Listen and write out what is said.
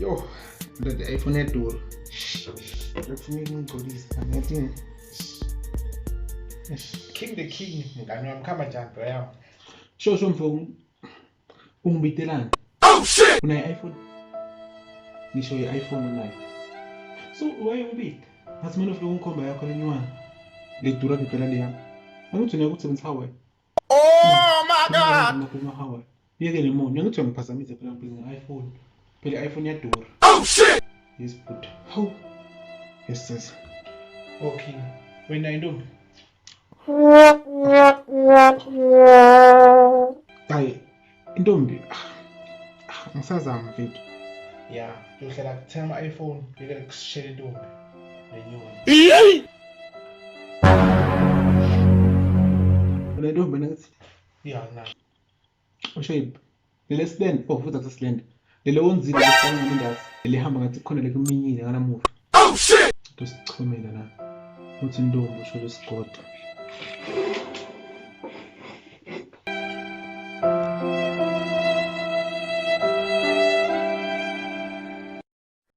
Yo, the iPhone yadura. Kufuneka ngigcolise angathi. King the king ngani wami khamba njani bro yami. Shosho mfo ungibitelana. Oh shit. Una iPhone. Ngisho iPhone unayo. So why ubit? Ngathi mina ufike ungikhomba yakho lenywana. Ledura ngempela leya. Angithi uyakusebenza Hawaii. Oh my god. Ngapha Hawaii. Yeke lemonyo ngithi ngiphazamise phela ngiphiza iPhone. Phela iPhone yadura. Oh shit. Yes but how? Yes sis. Okay. Wena intombi. Hayi intombi ngisazama mfethu. Yeah, uyohlela kuthenga ama-iPhone beke kusishela intombi lenyoni. Wena intombi nathi. Yeah, na. Ushayiba. Lele stand futhi akusiland. Lele wonzile lesifana ngendaba. Lele hamba ngathi khona lekuminyile nganamuva. Oh shit. Kusichumela la. Uthi intombi usho lesigodo.